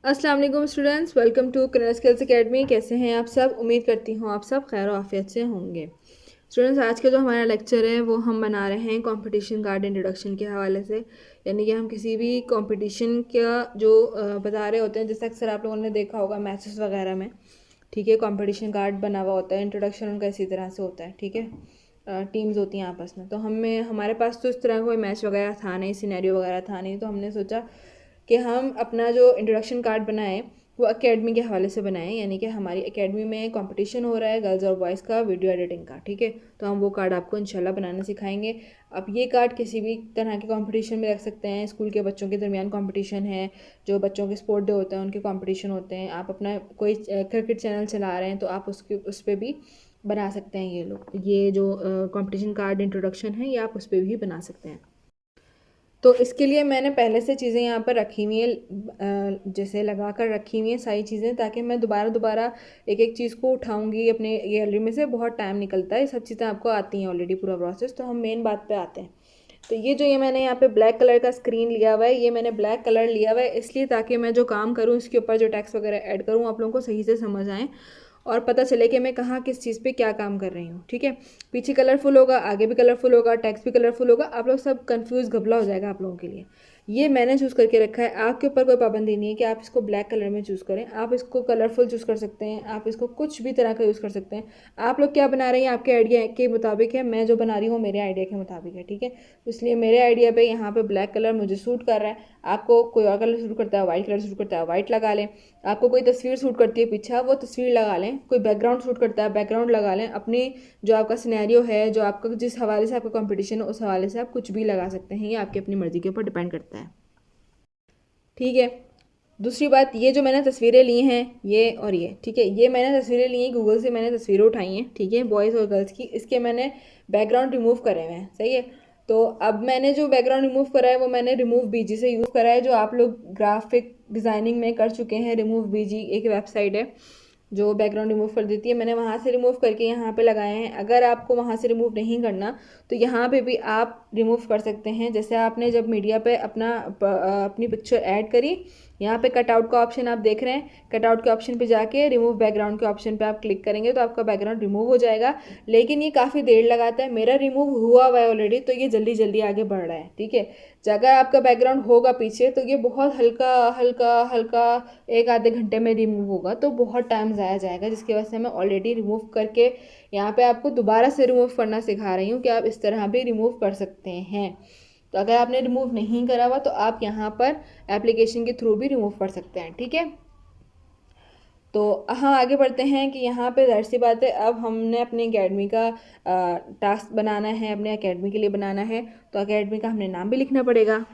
अस्सलाम वालेकुम students, welcome to Kannada skills academy. कैसे हैं आप सब? उम्मीद करती हूँ आप सब खैर आफियत से होंगे। स्टूडेंट्स, आज का जो हमारा लेक्चर है वो हम बना रहे हैं कंपटीशन कार्ड इंट्रोडक्शन के हवाले से। यानी कि हम किसी भी कंपटीशन का जो बता रहे होते हैं, जैसे अक्सर आप लोगों ने देखा होगा मैचेस वगैरह में, ठीक है, कंपटीशन कार्ड बना हुआ होता है, इंट्रोडक्शन उनका इसी तरह से होता है, ठीक है। टीम्स होती हैं आपस में। तो हमारे पास तो इस तरह कोई मैच वगैरह था नहीं, सिनेरियो वगैरह था नहीं, तो हमने सोचा कि हम अपना जो इंट्रोडक्शन कार्ड बनाएं वो एकेडमी के हवाले से बनाएं। यानी कि हमारी एकेडमी में कंपटीशन हो रहा है गर्ल्स और बॉयज़ का वीडियो एडिटिंग का, ठीक है। तो हम वो कार्ड आपको इंशाल्लाह बनाना सिखाएंगे। अब ये कार्ड किसी भी तरह के कंपटीशन में रख सकते हैं। स्कूल के बच्चों के दरमियान कंपटीशन है, जो बच्चों के स्पोर्ट डे होते हैं उनके कंपटीशन होते हैं। आप अपना कोई क्रिकेट चैनल चला रहे हैं तो आप उस पर भी बना सकते हैं। ये जो कंपटीशन कार्ड इंट्रोडक्शन है ये आप उस पर भी बना सकते हैं। तो इसके लिए मैंने पहले से चीज़ें यहाँ पर रखी हुई हैं, जैसे लगा कर रखी हुई हैं सारी चीज़ें, ताकि मैं दोबारा दोबारा एक एक चीज़ को उठाऊँगी अपने गैलरी में से। बहुत टाइम निकलता है, ये सब चीज़ें आपको आती हैं ऑलरेडी पूरा प्रोसेस। तो हम मेन बात पे आते हैं। तो ये मैंने यहाँ पे ब्लैक कलर का स्क्रीन लिया हुआ है, ये मैंने ब्लैक कलर लिया हुआ है इसलिए ताकि मैं जो काम करूँ इसके ऊपर जो टेक्स्ट वगैरह ऐड करूँ आप लोगों को सही से समझ आए और पता चले कि मैं कहाँ किस चीज़ पे क्या काम कर रही हूँ, ठीक है। पीछे कलरफुल होगा, आगे भी कलरफुल होगा, टेक्स्ट भी कलरफुल होगा, आप लोग सब कंफ्यूज घबला हो जाएगा आप लोगों के लिए। ये मैंने चूज़ करके रखा है, आपके ऊपर कोई पाबंदी नहीं है कि आप इसको ब्लैक कलर में चूज़ करें। आप इसको कलरफुल चूज़ कर सकते हैं, आप इसको कुछ भी तरह का यूज़ कर सकते हैं। आप लोग क्या बना रहे हैं आपके आइडिया के मुताबिक है, मैं जो बना रही हूँ मेरे आइडिया के मुताबिक है, ठीक है। इसलिए मेरे आइडिया पे यहाँ पे ब्लैक कलर मुझे सूट कर रहा है। आपको कोई और कलर सूट करता है, वाइट कलर सूट करता है, वाइट लगा लें। आपको कोई तस्वीर सूट करती है पीछे, वो तस्वीर लगा लें। कोई बैकग्राउंड सूट करता है, बैकग्राउंड लगा लें। अपनी जो आपका सिनेरियो है, जो आपका जिस हवाले से आपका कंपटीशन है उस हवाले से आप कुछ भी लगा सकते हैं। ये आपकी अपनी मर्ज़ी के ऊपर डिपेंड करता है, ठीक है। दूसरी बात, ये जो मैंने तस्वीरें ली हैं ये और ये, ठीक है, ये मैंने तस्वीरें ली हैं गूगल से, मैंने तस्वीरें उठाई हैं, ठीक है, बॉयज़ और गर्ल्स की। इसके मैंने बैकग्राउंड रिमूव करे हुए हैं, सही है। तो अब मैंने जो बैकग्राउंड रिमूव करा है वो मैंने रिमूव बीजी से यूज़ करा है, जो आप लोग ग्राफिक डिज़ाइनिंग में कर चुके हैं। रिमूव बीजी एक वेबसाइट है जो बैकग्राउंड रिमूव कर देती है, मैंने वहाँ से रिमूव करके यहाँ पे लगाए हैं। अगर आपको वहाँ से रिमूव नहीं करना तो यहाँ पे भी आप रिमूव कर सकते हैं। जैसे आपने जब मीडिया पे अपनी पिक्चर ऐड करी, यहाँ पे कटआउट का ऑप्शन आप देख रहे हैं, कटआउट के ऑप्शन पे जाके रिमूव बैकग्राउंड के ऑप्शन पे आप क्लिक करेंगे तो आपका बैकग्राउंड रिमूव हो जाएगा। लेकिन ये काफ़ी देर लगाता है, मेरा रिमूव हुआ हुआ है ऑलरेडी, तो ये जल्दी जल्दी आगे बढ़ रहा है, ठीक है। अगर आपका बैकग्राउंड होगा पीछे तो ये बहुत हल्का हल्का हल्का एक आधे घंटे में रिमूव होगा, तो बहुत टाइम ज़ाया जाएगा, जिसकी वजह से मैं ऑलरेडी रिमूव करके यहाँ पे आपको दोबारा से रिमूव करना सिखा रही हूँ कि आप इस तरह भी रिमूव कर सकते हैं। तो अगर आपने रिमूव नहीं करा हुआ तो आप यहाँ पर एप्लीकेशन के थ्रू भी रिमूव कर सकते हैं, ठीक है। तो हाँ, आगे बढ़ते हैं कि यहाँ पे ज़ाहिर सी बात है, अब हमने अपनी एकेडमी का टास्क बनाना है, अपने एकेडमी के लिए बनाना है, तो एकेडमी का हमने नाम भी लिखना पड़ेगा।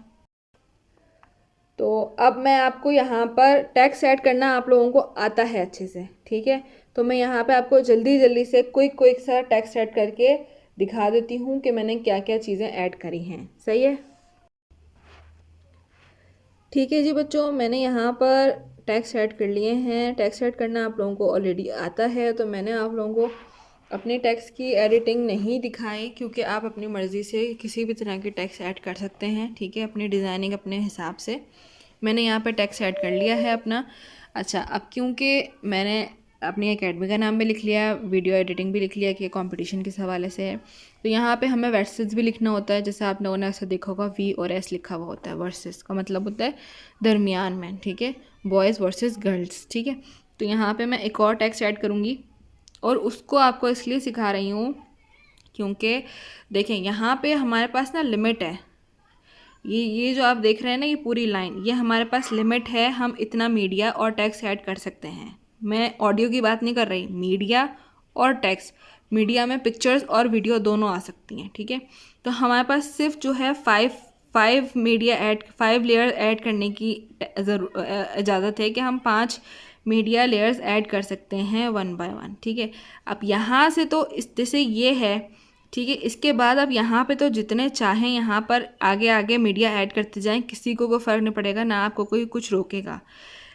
तो अब मैं आपको यहाँ पर टेक्स्ट ऐड करना आप लोगों को आता है अच्छे से, ठीक है। तो मैं यहाँ पे आपको जल्दी जल्दी से क्विक क्विक सा टेक्स्ट ऐड करके दिखा देती हूँ कि मैंने क्या क्या चीज़ें ऐड करी हैं, सही है। ठीक है जी बच्चों, मैंने यहाँ पर टेक्स्ट ऐड कर लिए हैं। टेक्स्ट ऐड करना आप लोगों को ऑलरेडी आता है, तो मैंने आप लोगों को अपने टेक्स्ट की एडिटिंग नहीं दिखाई, क्योंकि आप अपनी मर्ज़ी से किसी भी तरह की टेक्स्ट ऐड कर सकते हैं, ठीक है, अपनी डिज़ाइनिंग अपने हिसाब से। मैंने यहाँ पर टेक्स्ट ऐड कर लिया है अपना। अच्छा, अब क्योंकि मैंने अपनी एकेडमी का नाम भी लिख लिया, वीडियो एडिटिंग भी लिख लिया कि कंपटीशन किस हवाले से है, तो यहाँ पे हमें वर्सेस भी लिखना होता है। जैसे आप लोगों ने ऐसा देखा होगा वी और एस लिखा हुआ होता है, वर्सेस का मतलब होता है दरमियान में, ठीक है, बॉयज़ वर्सेस गर्ल्स, ठीक है। तो यहाँ पे मैं एक और टेक्स्ट ऐड करूँगी और उसको आपको इसलिए सिखा रही हूँ क्योंकि देखें यहाँ पे हमारे पास ना लिमिट है। ये जो आप देख रहे हैं ना, ये पूरी लाइन, ये हमारे पास लिमिट है, हम इतना मीडिया और टेक्स्ट ऐड कर सकते हैं। मैं ऑडियो की बात नहीं कर रही, मीडिया और टेक्स्ट। मीडिया में पिक्चर्स और वीडियो दोनों आ सकती हैं, ठीक है। तो हमारे पास सिर्फ जो है फाइव लेयर ऐड करने की इजाज़त है कि हम 5 मीडिया लेयर्स ऐड कर सकते हैं 1 बाय 1, ठीक है। अब यहाँ से तो इस जैसे ये है, ठीक है, इसके बाद आप यहाँ पे तो जितने चाहें यहाँ पर आगे आगे मीडिया ऐड करते जाएं, किसी को कोई फ़र्क नहीं पड़ेगा, ना आपको कोई कुछ रोकेगा।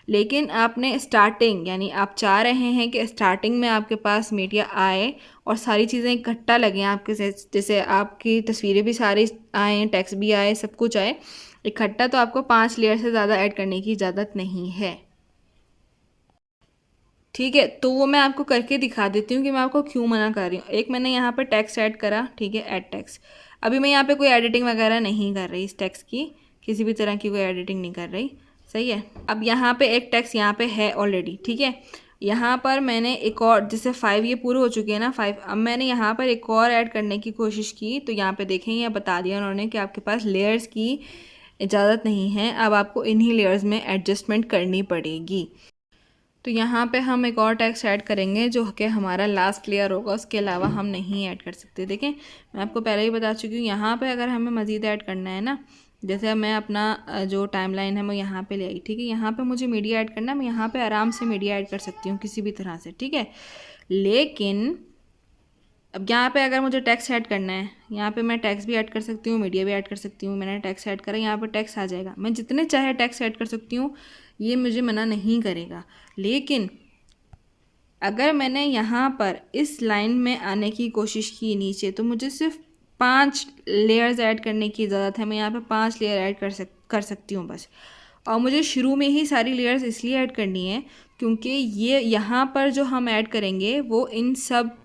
लेकिन आपने स्टार्टिंग, यानी आप चाह रहे हैं कि स्टार्टिंग में आपके पास मीडिया आए और सारी चीज़ें इकट्ठा लगें आपके, जैसे आपकी तस्वीरें भी सारी आएँ, टेक्स्ट भी आए, सब कुछ आए इकट्ठा, तो आपको 5 लेयर से ज़्यादा ऐड करने की इजाज़त नहीं है, ठीक है, तो वो मैं आपको करके दिखा देती हूँ कि मैं आपको क्यों मना कर रही हूँ। एक मैंने यहाँ पर टेक्स्ट ऐड करा, ठीक है, ऐड टेक्स्ट। अभी मैं यहाँ पे कोई एडिटिंग वगैरह नहीं कर रही, इस टेक्स्ट की किसी भी तरह की कोई एडिटिंग नहीं कर रही, सही है। अब यहाँ पे एक टेक्स्ट यहाँ पे है ऑलरेडी, ठीक है। यहाँ पर मैंने एक और, जैसे 5 ये पूरे हो चुके हैं ना 5, अब मैंने यहाँ पर एक और ऐड करने की कोशिश की, तो यहाँ पे देखें ये बता दिया उन्होंने कि आपके पास लेयर्स की इजाज़त नहीं है, अब आपको इन्हीं लेयर्स में एडजस्टमेंट करनी पड़ेगी। तो यहाँ पे हम एक और टेक्स्ट ऐड करेंगे जो कि हमारा लास्ट लेयर होगा, उसके अलावा हम नहीं ऐड कर सकते। देखें मैं आपको पहले ही बता चुकी हूँ, यहाँ पे अगर हमें मज़ीद ऐड करना है ना, जैसे अब मैं अपना जो टाइमलाइन है मैं यहाँ पे ले आई, ठीक है, यहाँ पे मुझे मीडिया ऐड करना है, मैं यहाँ पे आराम से मीडिया ऐड कर सकती हूँ किसी भी तरह से, ठीक है। लेकिन अब यहाँ पे अगर मुझे टेक्स्ट ऐड करना है, यहाँ पे मैं टेक्स्ट भी ऐड कर सकती हूँ, मीडिया भी ऐड कर सकती हूँ। मैंने टेक्स्ट ऐड करा, यहाँ पे टेक्स्ट आ जाएगा, मैं जितने चाहे टेक्स्ट ऐड कर सकती हूँ, ये मुझे मना नहीं करेगा। लेकिन अगर मैंने यहाँ पर इस लाइन में आने की कोशिश की नीचे, तो मुझे सिर्फ 5 लेयर्स ऐड करने की ज़रूरत है। मैं यहाँ पे 5 लेयर ऐड कर सकती हूँ बस। और मुझे शुरू में ही सारी लेयर्स इसलिए ऐड करनी है क्योंकि ये यहाँ पर जो हम ऐड करेंगे वो इन सब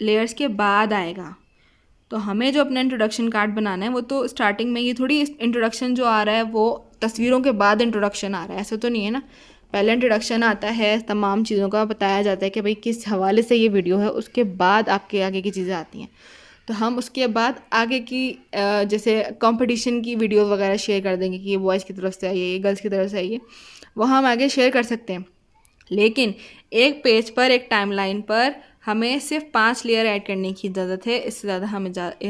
लेयर्स के बाद आएगा। तो हमें जो अपना इंट्रोडक्शन कार्ड बनाना है वो तो स्टार्टिंग में, ये थोड़ी इंट्रोडक्शन जो आ रहा है वो तस्वीरों के बाद इंट्रोडक्शन आ रहा है, ऐसा तो नहीं है ना। पहले इंट्रोडक्शन आता है, तमाम चीज़ों का बताया जाता है कि भाई किस हवाले से ये वीडियो है, उसके बाद आपके आगे की चीज़ें आती हैं। तो हम उसके बाद आगे की जैसे कंपटीशन की वीडियो वगैरह शेयर कर देंगे कि ये बॉयज़ की तरफ से आई है, ये गर्ल्स की तरफ से आई है, वो हम आगे शेयर कर सकते हैं। लेकिन एक पेज पर, एक टाइमलाइन पर हमें सिर्फ 5 लेयर ऐड करने की इजाज़त है, इससे ज़्यादा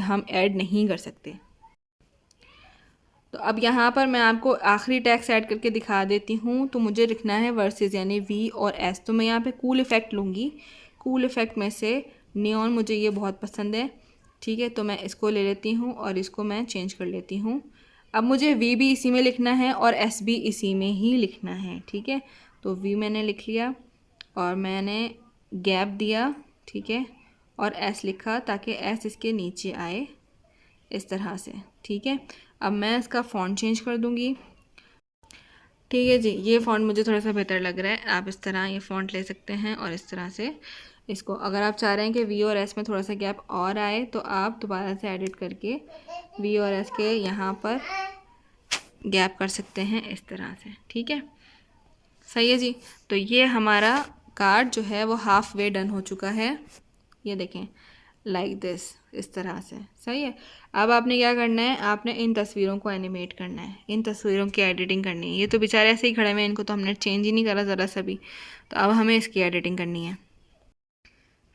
हम ऐड नहीं कर सकते। तो अब यहाँ पर मैं आपको आखिरी टेक्स्ट ऐड करके दिखा देती हूँ। तो मुझे लिखना है वर्सेस यानी वी और एस। तो मैं यहाँ पे कूल इफ़ेक्ट लूँगी। कूल इफ़ेक्ट में से नियॉन मुझे ये बहुत पसंद है, ठीक है, तो मैं इसको ले लेती हूँ और इसको मैं चेंज कर लेती हूँ। अब मुझे वी भी इसी में लिखना है और एस भी इसी में ही लिखना है, ठीक है। तो वी मैंने लिख लिया और मैंने गैप दिया, ठीक है, और एस लिखा ताकि एस इसके नीचे आए इस तरह से, ठीक है। अब मैं इसका फ़ॉन्ट चेंज कर दूँगी, ठीक है जी। ये फ़ॉन्ट मुझे थोड़ा सा बेहतर लग रहा है, आप इस तरह ये फ़ॉन्ट ले सकते हैं और इस तरह से इसको, अगर आप चाह रहे हैं कि वी और एस में थोड़ा सा गैप और आए तो आप दोबारा से एडिट करके वी और एस के यहाँ पर गैप कर सकते हैं इस तरह से, ठीक है, सही है जी। तो ये हमारा कार्ड जो है वो हाफ वे डन हो चुका है, ये देखें, लाइक दिस, इस तरह से, सही है। अब आपने क्या करना है, आपने इन तस्वीरों को एनिमेट करना है, इन तस्वीरों की एडिटिंग करनी है। ये तो बेचारे ऐसे ही खड़े हुए हैं, इनको तो हमने चेंज ही नहीं करा ज़रा सा भी। तो अब हमें इसकी एडिटिंग करनी है।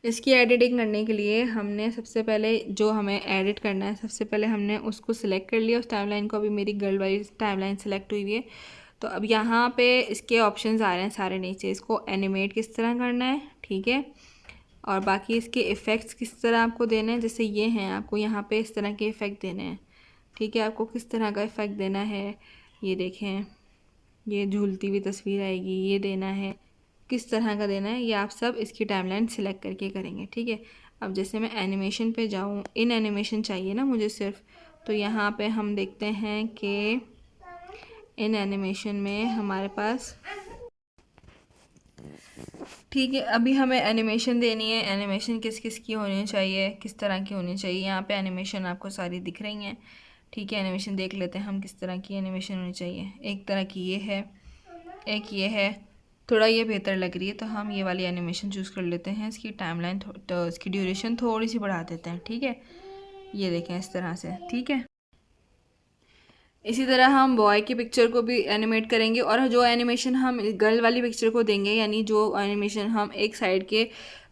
इसकी एडिटिंग करने के लिए हमने सबसे पहले जो हमें एडिट करना है, सबसे पहले हमने उसको सिलेक्ट कर लिया, उस टाइमलाइन को। अभी मेरी गर्ल वाली टाइमलाइन सेलेक्ट हुई है। तो अब यहाँ पे इसके ऑप्शंस आ रहे हैं सारे नीचे, इसको एनिमेट किस तरह करना है, ठीक है, और बाकी इसके इफ़ेक्ट्स किस तरह आपको देने हैं। जैसे ये हैं, आपको यहाँ पे इस तरह के इफ़ेक्ट देने हैं, ठीक है। आपको किस तरह का इफ़ेक्ट देना है, ये देखें, ये झूलती हुई तस्वीर आएगी, ये देना है, किस तरह का देना है, ये आप सब इसकी टाइमलाइन सिलेक्ट करके करेंगे, ठीक है। अब जैसे मैं एनिमेशन पे जाऊँ, इन एनिमेशन चाहिए ना मुझे सिर्फ, तो यहाँ पे हम देखते हैं कि इन एनिमेशन में हमारे पास, ठीक है, अभी हमें एनिमेशन देनी है। एनिमेशन किस किस की होनी चाहिए, किस तरह की होनी चाहिए, यहाँ पे एनिमेशन आपको सारी दिख रही हैं, ठीक है। एनिमेशन देख लेते हैं हम किस तरह की एनिमेशन होनी चाहिए। एक तरह की ये है, एक ये है, थोड़ा ये बेहतर लग रही है तो हम ये वाली एनिमेशन चूज़ कर लेते हैं। इसकी टाइमलाइन तो इसकी ड्यूरेशन थोड़ी सी बढ़ा देते हैं, ठीक है, ये देखें इस तरह से, ठीक है। इसी तरह हम बॉय की पिक्चर को भी एनिमेट करेंगे, और जो एनिमेशन हम गर्ल वाली पिक्चर को देंगे, यानी जो एनिमेशन हम एक साइड के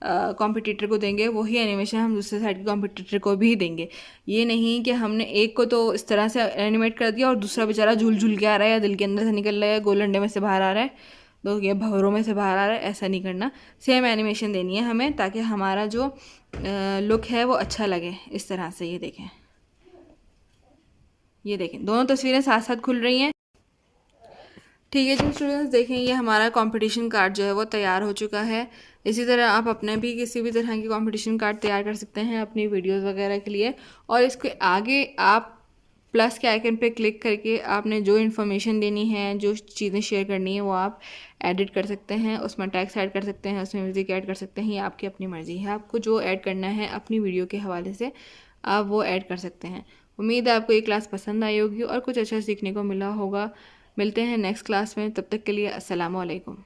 कॉम्पिटिटर को देंगे, वही एनिमेशन हम दूसरे साइड के कॉम्पिटिटर को भी देंगे। ये नहीं कि हमने एक को तो इस तरह से एनिमेट कर दिया और दूसरा बेचारा झूल झूल के आ रहा है, या दिल के अंदर से निकल रहा है, गोल अंडे में से बाहर आ रहा है, तो ये भंवरों में से बाहर आ रहा है, ऐसा नहीं करना। सेम एनिमेशन देनी है हमें ताकि हमारा जो लुक है वो अच्छा लगे इस तरह से। ये देखें, ये देखें, दोनों तस्वीरें साथ साथ खुल रही हैं, ठीक है जी स्टूडेंट्स। देखें ये हमारा कंपटीशन कार्ड जो है वो तैयार हो चुका है। इसी तरह आप अपने भी किसी भी तरह की कंपटीशन कार्ड तैयार कर सकते हैं अपनी वीडियोस वगैरह के लिए, और इसके आगे आप प्लस के आइकन पे क्लिक करके आपने जो इन्फॉर्मेशन देनी है, जो चीज़ें शेयर करनी है, वो आप एडिट कर सकते हैं। उसमें टेक्स्ट ऐड कर सकते हैं, उसमें म्यूज़िक ऐड कर सकते हैं। ये आपकी अपनी मर्ज़ी है, आपको जो ऐड करना है अपनी वीडियो के हवाले से आप वो ऐड कर सकते हैं। उम्मीद है आपको ये क्लास पसंद आई होगी और कुछ अच्छा सीखने को मिला होगा। मिलते हैं नेक्स्ट क्लास में, तब तक के लिए अस्सलाम वालेकुम।